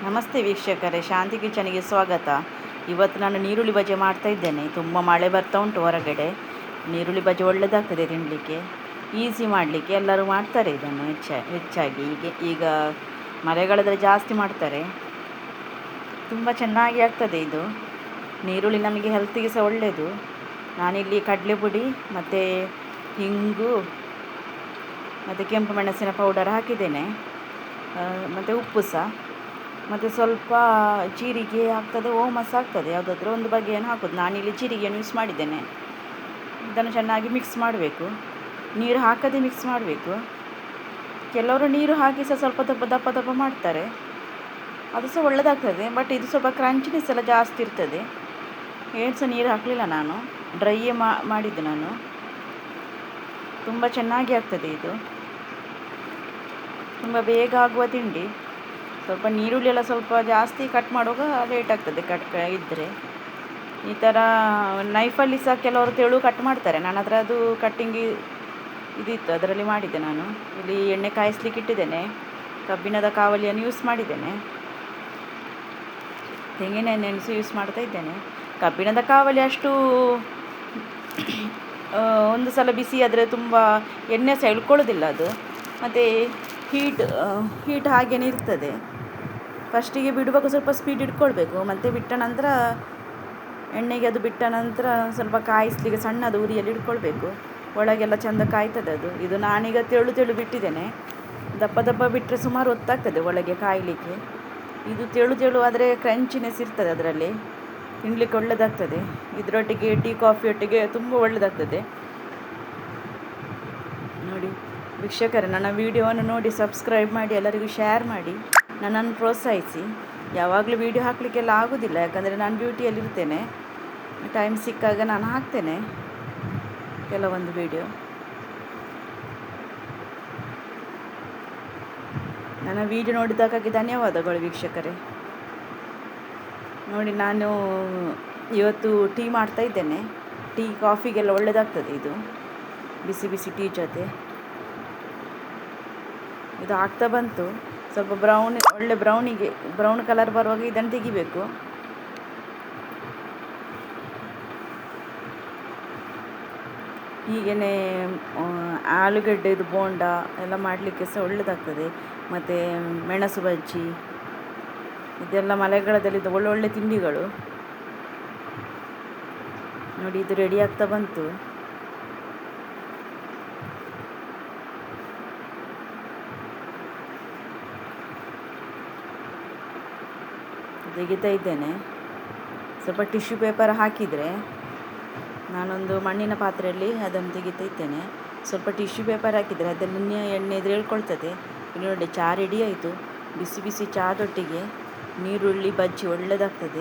ನಮಸ್ತೆ ವೀಕ್ಷಕರೇ, ಶಾಂತಿ ಕಿಚನಿಗೆ ಸ್ವಾಗತ. ಇವತ್ತು ನಾನು ನೀರುಳ್ಳಿ ಬಜೆ ಮಾಡ್ತಾ ಇದ್ದೇನೆ. ತುಂಬ ಮಳೆ ಬರ್ತಾ ಉಂಟು ಹೊರಗಡೆ. ನೀರುಳ್ಳಿ ಬಜೆ ಒಳ್ಳೆಯದಾಗ್ತದೆ ತಿನ್ನಲಿಕ್ಕೆ, ಈಸಿ ಮಾಡಲಿಕ್ಕೆ. ಎಲ್ಲರೂ ಮಾಡ್ತಾರೆ ಇದನ್ನು ಹೆಚ್ಚಾಗಿ. ಈಗ ಮಳೆಗಾಲದಲ್ಲಿ ಜಾಸ್ತಿ ಮಾಡ್ತಾರೆ. ತುಂಬ ಚೆನ್ನಾಗಿ ಆಗ್ತದೆ ಇದು. ನೀರುಳ್ಳಿ ನಮಗೆ ಹೆಲ್ತಿಗೆ ಸಹ ಒಳ್ಳೆಯದು. ನಾನಿಲ್ಲಿ ಕಡಲೆ ಪುಡಿ ಮತ್ತು ಹಿಂಗು ಮತ್ತು ಕೆಂಪು ಮೆಣಸಿನ ಪೌಡರ್ ಹಾಕಿದ್ದೇನೆ, ಮತ್ತು ಉಪ್ಪು ಸಹ, ಮತ್ತು ಸ್ವಲ್ಪ ಜೀರಿಗೆ ಆಗ್ತದೆ, ಓಮ ಸಹ ಆಗ್ತದೆ. ಯಾವುದಾದ್ರೂ ಒಂದು ಬಗೆಯನ್ನು ಹಾಕೋದು. ನಾನಿಲ್ಲಿ ಜೀರಿಗೆಯನ್ನು ಯೂಸ್ ಮಾಡಿದ್ದೇನೆ. ಇದನ್ನು ಚೆನ್ನಾಗಿ ಮಿಕ್ಸ್ ಮಾಡಬೇಕು. ನೀರು ಹಾಕದೆ ಮಿಕ್ಸ್ ಮಾಡಬೇಕು. ಕೆಲವರು ನೀರು ಹಾಕಿ ಸಹ ಸ್ವಲ್ಪ ದಪ್ಪ ದಪ್ಪ ಮಾಡ್ತಾರೆ, ಅದು ಸಹ ಒಳ್ಳೆಯದಾಗ್ತದೆ. ಬಟ್ ಇದು ಸ್ವಲ್ಪ ಕ್ರಂಚಿನೆಸ್ ಎಲ್ಲ ಜಾಸ್ತಿ ಇರ್ತದೆ. ಏನು ಸಹ ನೀರು ಹಾಕಲಿಲ್ಲ, ನಾನು ಡ್ರೈಯೇ ಮಾಡಿದ್ದು ನಾನು. ತುಂಬ ಚೆನ್ನಾಗಿ ಆಗ್ತದೆ ಇದು. ತುಂಬ ಬೇಗ ಆಗುವ ತಿಂಡಿ. ಸ್ವಲ್ಪ ನೀರುಳ್ಳಿ ಎಲ್ಲ ಸ್ವಲ್ಪ ಜಾಸ್ತಿ ಕಟ್ ಮಾಡುವಾಗ ಲೇಟ್ ಆಗ್ತದೆ ಇದ್ದರೆ. ಈ ಥರ ನೈಫಲ್ಲಿ ಸಹ ಕೆಲವರು ತೆಳು ಕಟ್ ಮಾಡ್ತಾರೆ. ನನ್ನ ಹತ್ರ ಅದು ಕಟ್ಟಿಂಗ್ ಇದಿತ್ತು, ಅದರಲ್ಲಿ ಮಾಡಿದ್ದೆ ನಾನು. ಇಲ್ಲಿ ಎಣ್ಣೆ ಕಾಯಿಸ್ಲಿಕ್ಕೆ ಇಟ್ಟಿದ್ದೇನೆ. ಕಬ್ಬಿಣದ ಕಾವಲಿಯನ್ನು ಯೂಸ್ ಮಾಡಿದ್ದೇನೆ. ತೆಂಗಿನ ಎಣ್ಣೆಯನ್ನು ಸಹ ಯೂಸ್ ಮಾಡ್ತಾ ಇದ್ದೇನೆ. ಕಬ್ಬಿಣದ ಕಾವಲಿ ಅಷ್ಟು ಒಂದು ಸಲ ಬಿಸಿ ಆದರೆ ತುಂಬ ಎಣ್ಣೆ ಸಹ ಇಳ್ಕೊಳ್ಳೋದಿಲ್ಲ ಅದು. ಮತ್ತು ಹೀಟ್ ಹಾಗೇ ಇರ್ತದೆ. ಫಸ್ಟಿಗೆ ಬಿಡುವಾಗ ಸ್ವಲ್ಪ ಸ್ಪೀಡ್ ಇಟ್ಕೊಳ್ಬೇಕು. ಮತ್ತು ಬಿಟ್ಟ ನಂತರ ಎಣ್ಣೆಗೆ ಅದು ಬಿಟ್ಟ ನಂತರ ಸ್ವಲ್ಪ ಕಾಯಿಸಲಿಕ್ಕೆ ಸಣ್ಣದು ಉರಿಯಲ್ಲಿ ಇಟ್ಕೊಳ್ಬೇಕು. ಒಳಗೆಲ್ಲ ಚೆಂದ ಕಾಯ್ತದೆ ಅದು. ಇದು ನಾನೀಗ ತೆಳು ಬಿಟ್ಟಿದ್ದೇನೆ. ದಪ್ಪ ಬಿಟ್ಟರೆ ಸುಮಾರು ಹೊತ್ತಾಗ್ತದೆ ಒಳಗೆ ಕಾಯಲಿಕ್ಕೆ. ಇದು ತೆಳು ಆದರೆ ಕ್ರಂಚಿನೆಸ್ ಇರ್ತದೆ ಅದರಲ್ಲಿ. ತಿನ್ನಲಿಕ್ಕೆ ಒಳ್ಳೆಯದಾಗ್ತದೆ. ಇದರೊಟ್ಟಿಗೆ ಟೀ ಕಾಫಿ ಒಟ್ಟಿಗೆ ತುಂಬ ಒಳ್ಳೆಯದಾಗ್ತದೆ. ನೋಡಿ ವೀಕ್ಷಕರೇ, ನನ್ನ ವಿಡಿಯೋವನ್ನು ನೋಡಿ ಸಬ್ಸ್ಕ್ರೈಬ್ ಮಾಡಿ, ಎಲ್ಲರಿಗೂ ಶೇರ್ ಮಾಡಿ, ನನ್ನನ್ನು ಪ್ರೋತ್ಸಾಹಿಸಿ. ಯಾವಾಗಲೂ ವೀಡಿಯೋ ಹಾಕಲಿಕ್ಕೆಲ್ಲ ಆಗೋದಿಲ್ಲ, ಯಾಕಂದರೆ ನಾನು ಡ್ಯೂಟಿಯಲ್ಲಿ ಇರ್ತೇನೆ. ಟೈಮ್ ಸಿಕ್ಕಾಗ ನಾನು ಹಾಕ್ತೇನೆ ಕೆಲವೊಂದು ವೀಡಿಯೋ. ನನ್ನ ವೀಡಿಯೋ ನೋಡಿದ್ದಕ್ಕಾಗಿ ಧನ್ಯವಾದಗಳು ವೀಕ್ಷಕರೇ. ನೋಡಿ, ನಾನು ಇವತ್ತು ಟೀ ಮಾಡ್ತಾ ಇದ್ದೇನೆ. ಟೀ ಕಾಫಿಗೆಲ್ಲ ಒಳ್ಳೆಯದಾಗ್ತದೆ ಇದು, ಬಿಸಿ ಬಿಸಿ ಟೀ ಜೊತೆ. ಇದು ಆಗ್ತಾ ಬಂತು. ಸ್ವಲ್ಪ ಒಳ್ಳೆ ಬ್ರೌನ್ ಕಲರ್ ಬರುವಾಗ ಇದನ್ನು ತೆಗಿಬೇಕು. ಹೀಗೇ ಆಲೂಗಡ್ಡೆದು ಬೋಂಡ ಎಲ್ಲ ಮಾಡಲಿಕ್ಕೆ ಸಹ ಒಳ್ಳೆಯದಾಗ್ತದೆ. ಮತ್ತು ಮೆಣಸು ಬಜ್ಜಿ, ಇದೆಲ್ಲ ಮಳೆಗಾಲದಲ್ಲಿದ್ದು ಒಳ್ಳೊಳ್ಳೆ ತಿಂಡಿಗಳು. ನೋಡಿ, ಇದು ರೆಡಿ ಆಗ್ತಾ ಬಂತು. ತೆಗಿತಾ ಇದ್ದೇನೆ. ಸ್ವಲ್ಪ ಟಿಶ್ಯೂ ಪೇಪರ್ ಹಾಕಿದರೆ, ನಾನೊಂದು ಮಣ್ಣಿನ ಪಾತ್ರೆಯಲ್ಲಿ ಅದನ್ನು ತೆಗಿತಾ ಇದ್ದೇನೆ. ಸ್ವಲ್ಪ ಟಿಶ್ಯೂ ಪೇಪರ್ ಹಾಕಿದರೆ ಅದನ್ನು ಎಣ್ಣೆ ಇದ್ರೆ ಹೇಳ್ಕೊಳ್ತದೆ. ಇಲ್ಲಿ ನೋಡಿ, ಚಹಾ ರೆಡಿ ಆಯಿತು. ಬಿಸಿ ಬಿಸಿ ಚಹಾದೊಟ್ಟಿಗೆ ನೀರುಳ್ಳಿ ಬಜ್ಜಿ ಒಳ್ಳೆಯದಾಗ್ತದೆ.